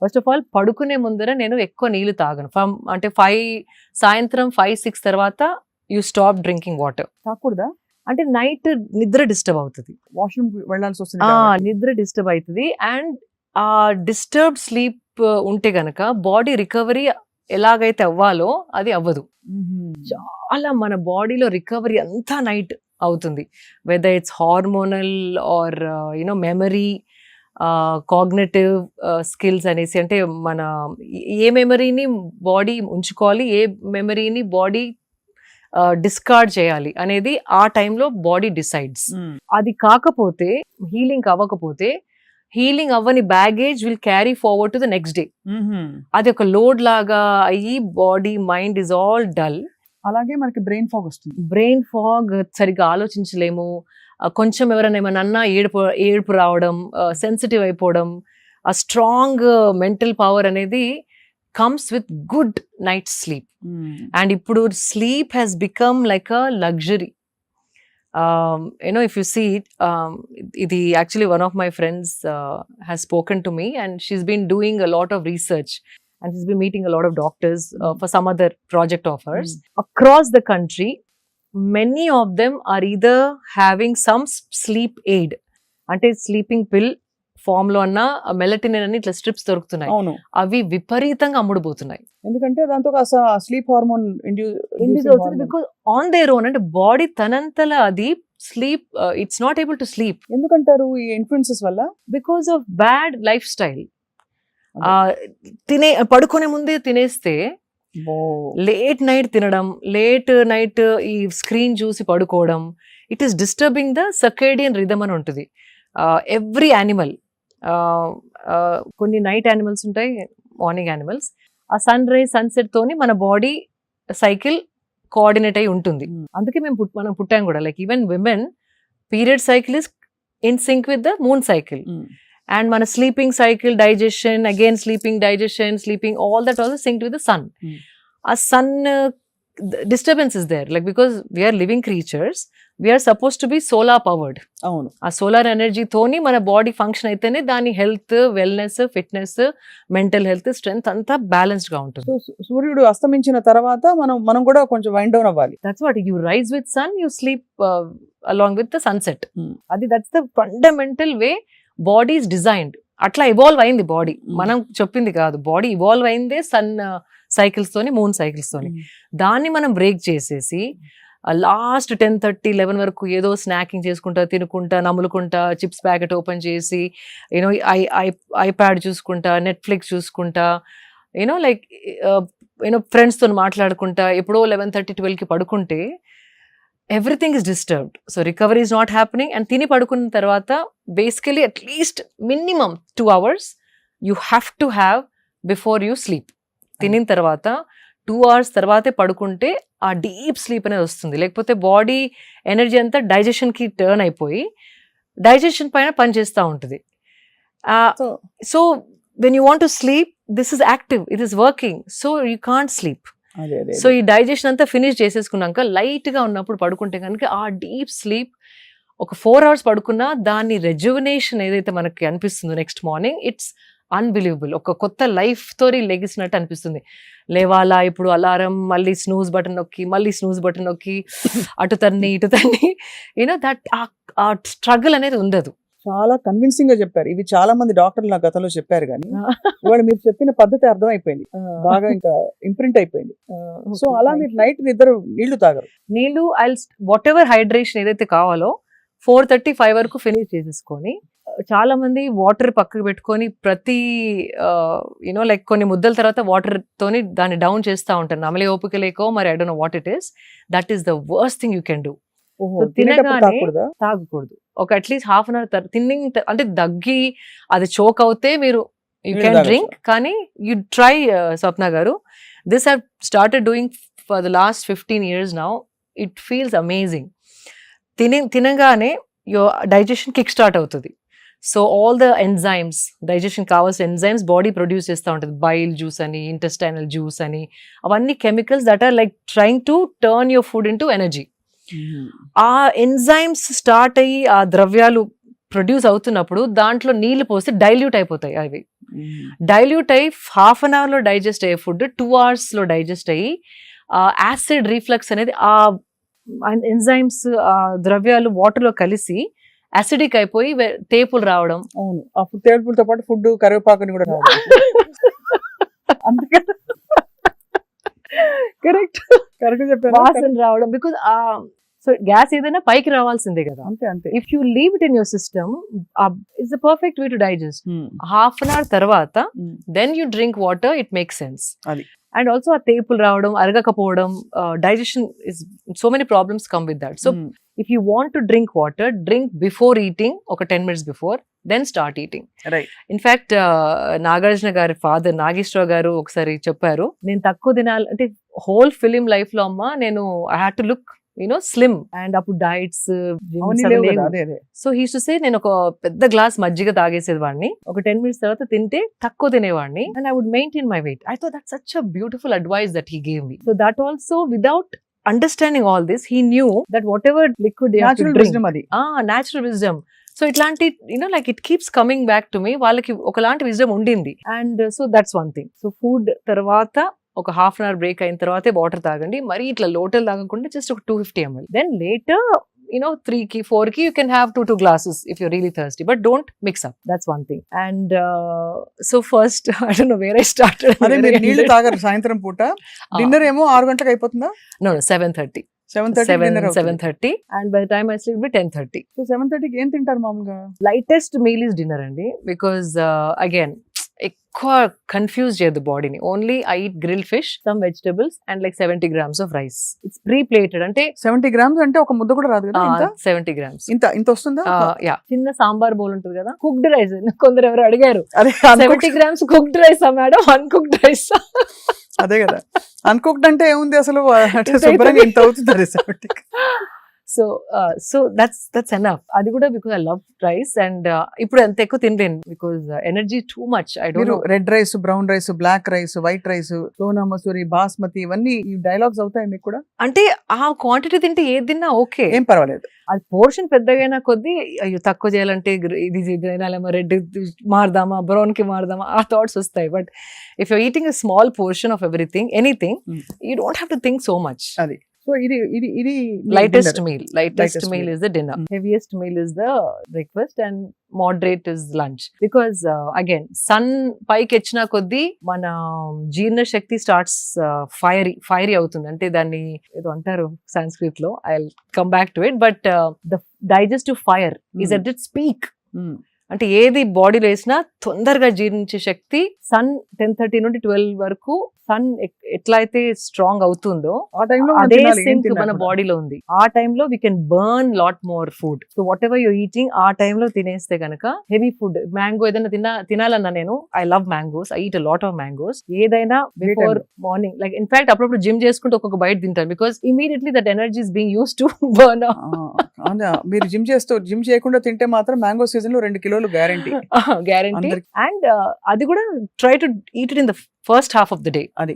First of all పడుకునే ముందర నేను ఎక్కువ నీళ్లు తాగను. అంటే 5 సాయంత్రం 5-6 తర్వాత యూ స్టాప్ డ్రింకింగ్ వాటర్. తాకూడదా? అంటే నైట్ నిద్ర డిస్టర్బ్ అవుతుంది. వాష్రూమ్ వెళ్ళాల్సి వస్తుంది కాబట్టి. నిద్ర డిస్టర్బ్ అవుతుంది. అండ్ ఆ డిస్టర్బ్ స్లీప్ ఉంటే గనక బాడీ రికవరీ ఎలాగైతే అవ్వాలో అది అవ్వదు. చాలా మన బాడీలో రికవరీ అంతా నైట్ అవుతుంది. Whether it's hormonal or memory, cognitive skills అనేసి, అంటే మన ఏ మెమరీని బాడీ ఉంచుకోవాలి, ఏ మెమరీని బాడీ డిస్కార్డ్ చేయాలి అనేది ఆ టైంలో బాడీ డిసైడ్స్. అది కాకపోతే, హీలింగ్ అవ్వకపోతే, హీలింగ్ అవ్వని baggage will carry forward to the next day. అది ఒక లోడ్ లాగా అయ్యి body mind is all dull. అలాగే మనకి బ్రెయిన్ ఫాగ్ వస్తుంది. బ్రెయిన్ ఫాగ్, సరిగ్గా ఆలోచించలేము. కొంచెం ఎవరైనా ఏమన్నా ఏడుపు రావడం, సెన్సిటివ్ అయిపోవడం. ఆ స్ట్రాంగ్ మెంటల్ పవర్ అనేది comes with good night sleep. And ఇప్పుడు sleep has become like a luxury. If you see it, ఇది actually one of my friends has spoken to me, and she's been doing a lot of research, and she's been meeting a lot of doctors for some other project offers across the country. Many of them are either having some sleep aid, అంటే sleeping పిల్ form లో అన్న మెలటినిన్ అని ఇట్లా strips దొరుకుతున్నాయి. అవి విపరీతంగా అమ్ముడుపోతున్నాయి. ఎందుకంటే దాంతో స్లీప్ హార్మోన్ ఇండ్యూస్ అవుతుంది. బికాజ్ ఆన్ దేర్ ఓన్, అంటే బాడీ తనంతల అది sleep, it's not able to sleep. ఎందుకంటారు ఈ ఇన్ఫ్లుయెన్సెస్ వల్ల? Because of bad life style. పడుకునే ముందే తినేస్తే, లేట్ నైట్ తినడం, లేట్ నైట్ ఈ స్క్రీన్ చూసి పడుకోవడం, it is disturbing the circadian rhythm అని ఉంటుంది. ఎవ్రీ యానిమల్, కొన్ని నైట్ యానిమల్స్ ఉంటాయి, మార్నింగ్ యానిమల్స్. ఆ సన్ రైజ్ సన్సెట్ తోని మన బాడీ సైకిల్ కోఆర్డినేట్ అయి ఉంటుంది. అందుకే మనం పుట్టాం కూడా. Like even women period cycle is in sync with the moon cycle. And మన sleeping cycle, digestion, again sleeping, digestion, sleeping, all that also synced with the sun. ఆ sun disturbance is there, like because we are living creatures, we are supposed to be solar powered. అవును. ఆ solar energy తోని మన body function అయితేనే దాని health, wellness, fitness, mental health, strength అంతా balanced గా ఉంటుంది. సూర్యుడు అస్తమించిన తర్వాత మనం కూడా కొంచెం వైండ్ డౌన్ అవ్వాలి. That's what you rise with sun, you sleep along with the sunset. అది that's the fundamental way body is designed. అట్లా ఇవాల్వ్ అయింది బాడీ, మనం చెప్పింది కాదు. బాడీ ఇవాల్వ్ అయిందే సన్ సైకిల్స్ తోని, మూన్ సైకిల్స్ తోని. దాన్ని మనం బ్రేక్ చేసేసి లాస్ట్ 10-11 వరకు ఏదో స్నాకింగ్ చేసుకుంటా, తినుకుంటా, నములుకుంటా, చిప్స్ ప్యాకెట్ ఓపెన్ చేసి, ఐప్యాడ్ చూసుకుంటా, నెట్ఫ్లిక్స్ చూసుకుంటా, లైక్ ఫ్రెండ్స్తో మాట్లాడుకుంటా, ఎప్పుడో 11:30-12కి పడుకుంటే everything is disturbed. So recovery is not happening. And తిని పడుకున్న తర్వాత basically at least minimum 2 hours you have to have before you sleep. తినిన తర్వాత 2 hours తర్వాతే పడుకుంటే ఆ డీప్ స్లీప్ అనేది వస్తుంది. లేకపోతే బాడీ ఎనర్జీ అంతా డైజెషన్కి టర్న్ అయిపోయి డైజెషన్ పైన పనిచేస్తూ ఉంటుంది. So when you want to sleep, this is active, it is working, so you can't sleep. So ఈ డైజెషన్ అంతా ఫినిష్ చేసేసుకున్నాక లైట్గా ఉన్నప్పుడు పడుకుంటే కనుక ఆ డీప్ స్లీప్ ఒక 4 hours పడుకున్నా దాని రెజ్యువనేషన్ ఏదైతే మనకి అనిపిస్తుందో నెక్స్ట్ మార్నింగ్, ఇట్స్ అన్బిలీవబుల్. ఒక కొత్త లైఫ్ తోని లెగిసినట్టు అనిపిస్తుంది. లేవాలా, ఇప్పుడు అలారం, మళ్ళీ స్నూజ్ బటన్ నొక్కి, మళ్ళీ స్నూజ్ బటన్ నొక్కి, అటు తన్ని ఇటు తన్ని, దట్ ఆ స్ట్రగుల్ అనేది ఉండదు. చాలా కన్విన్సింగ్ గా చెప్పారు. ఇవి చాలా మంది డాక్టర్లు నా గతంలో చెప్పారు, కానీ ఇవాళ మీరు చెప్పిన పద్ధతి అర్థం అయిపోయింది, బాగా ఇంకా ఇంప్రింట్ అయిపోయింది. సో అలా మీరు నైట్ నిద్ర నీళ్లు తాగరు? నీళ్లు వాట్ ఎవర్ హైడ్రేషన్ ఏదైతే కావాలో 4:30-5 వరకు ఫినిష్ చేసేసుకొని, చాలా మంది వాటర్ పక్కకు పెట్టుకొని ప్రతి లైక్ కొన్ని ముద్దల తర్వాత వాటర్ తోని దాన్ని డౌన్ చేస్తూ ఉంటారు. నమలే ఓపిక లేకో మరి, I don't know what it is. That is the worst thing you can do. తినగానే తాగకూడదు. ఒక అట్లీస్ట్ హాఫ్ అన్ అవర్ అంటే దగ్గి అది చోక్ అవుతే మీరు యూ కెన్ డ్రింక్. కానీ you try, Swapna garu, this have started doing for the last 15 years now. It feels amazing. తినగానే digestion kick start అవుతుంది. So all the enzymes, digestion కావాల్సిన ఎంజైమ్స్ బాడీ ప్రొడ్యూస్ చేస్తూ ఉంటుంది. బైల్ జ్యూస్ అని, intestinal juice అని, అవన్నీ chemicals that are like trying to turn your food into energy. ఆ enzymes start అయ్యి ఆ ద్రవ్యాలు ప్రొడ్యూస్ అవుతున్నప్పుడు దాంట్లో నీళ్లు పోస్తే డైల్యూట్ అయిపోతాయి అవి. డైల్యూట్ అయ్యి హాఫ్ అన్ అవర్ లో డైజెస్ట్ అయ్యే ఫుడ్ 2 hours లో డైజెస్ట్ అయ్యి యాసిడ్ రీఫ్లక్స్ అనేది ఆ ఎంజైమ్స్ ద్రవ్యాలు వాటర్ లో కలిసి అసిడిక్ అయిపోయి తేపులు రావడం. అవును, ఆ తేపులతో పాటు ఫుడ్ కరివేపాకుని కూడా రావడం. అందుకే కరెక్ట్ కరెక్ట్ చెప్పారు. వాసన రావడం బికాజ్ సో గ్యాస్ ఏదైనా పైకి రావాల్సిందే కదా. అంతే అంతే. If you leave it in your system it's the perfect way to digest. Half an hour తర్వాత then you drink water, it makes sense. అది. అండ్ ఆల్సో ఆ తేపులు రావడం, అరగకపోవడం, digestion is so many problems come with that. So if you want to drink water, drink before eating, ఒక 10 minutes before, then start eating. Right. In fact Nagarjuna గారి father Nageswararao గారు ఒకసారి చెప్పారు, నేను తక్కువ తినాలి అంటే హోల్ ఫిలిం లైఫ్ లో అమ్మ నేను I had to look slim. And అప్పుడు diets so he's to say, నేను ఒక పెద్ద గ్లాస్ మజ్జిగ తాగేసేది వాడిని, ఒక 10 minutes తర్వాత తింటే తక్కువ తినేవాడిని, and I would maintain my weight. I thought that's such a beautiful advice that he gave me. So that also without understanding all this, he knew that whatever liquid natural wisdom. So ఇట్లాంటి like it keeps coming back to me. వాళ్ళకి ఒకలాంటి wisdom ఉండింది. And so that's one thing. So food తర్వాత ఒక half an hour break అయిన తర్వాతే water తాగండి. మరి ఇట్లా లోటల్ తాగకుండా జస్ట్ ఒక 250 ml. దెన్ లేటర్ 3కి 4కి you can have 2 glasses if you're really thirsty, but don't mix up. That's one thing. And so first I don't know where I started. అదే మీరు నీళ్లు తాగరు సాయంత్రం పూట. డిన్నర్ ఏమో 6 గంటలకు అయిపోతుందా? No, 7:30. 7:30 and by the time I sleep it'll be 10:30. So 7:30కి ఏం తింటారు మామూలుగా? Lightest meal is dinner అండి, because again ఎక్కువ కన్ఫ్యూజ్ చేయదు బాడీని. Only I eat grilled fish, some vegetables and like 70 grams of rice. It's pre plated. అంటే 70 grams అంటే ఒక ముద్ద కూడా రాదు కదా? 70 grams. ఇంత వస్తుందా? యా, చిన్న సాంబార్ బౌల్ ఉంటుంది కదా, కుక్డ్ రైస్. కొందరు ఎవరు అడిగారు, అదే 70 grams cooked rice madam, uncooked rice. అదే కదా, అన్కుక్డ్ అంటే ఏముంది అసలు, శుభ్రంగా ఇంత అవుతుంది 70. So that's enough. అది కూడా because I love rice. And ఇప్పుడు అంత ఎక్కువ తినలేను because energy too much. I don't know. Red rice, brown rice, black rice, white rice, Sona Masuri, basmati, ఇవన్నీ ఈ డైలాగ్స్ అవుతాయి మీకు కూడా? అంటే ఆ క్వాంటిటీ తింటే ఏది తిన్నా ఓకే, ఏం పర్వాలేదు. అది పోర్షన్ పెద్దగైనా కొద్దీ అయ్యో తక్కువ చేయాలంటే ఇది తినాలేమో, రెడ్ మారదామా, బ్రౌన్ కి మారదామా, ఆ థాట్స్ వస్తాయి. But if you eating a small portion of everything, anything, you don't have to think so much. అది. సో ఇది lightest meal is the dinner. Heaviest meal is the breakfast and moderate is lunch. Because again, sun పైకి వచ్చిన కొద్దీ మన జీర్ణ శక్తి starts fiery అవుతుంది. అంటే దాన్ని ఏదో అంటారు సంస్కృత్ లో, I come back to it. But the digestive fire is at its peak. అంటే ఏది బాడీలో వేసినా తొందరగా జీర్ణించే శక్తి సన్ 10:30 నుండి 12 వరకు సన్ ఎట్లా అయితే స్ట్రాంగ్ అవుతుందో అదే సింక్ మన బాడీలో ఉంది. ఆ టైంలో we can burn lot more food. So what ever you're eating ఆ టైంలో తినేస్తే కనుక హెవీ ఫుడ్, మ్యాంగో ఏదైనా తినాలన్నా, నేను I love mangoes, I eat a lot of mangoes. ఏదైనా బిఫోర్ మార్నింగ్, లైక్ ఇన్ఫాక్ట్ అప్పుడప్పుడు జిమ్ చేసుకుంటూ ఒక్కొక్క బయట తింటాను, because immediately that energy is being used to burn. మీరు జిమ్ చేయకుండా తింటే మాత్రం మ్యాంగో సీజన్ లో 2 కిలోలు గ్యారంటీ. అండ్ అది కూడా try to eat it in the first half of the day. అది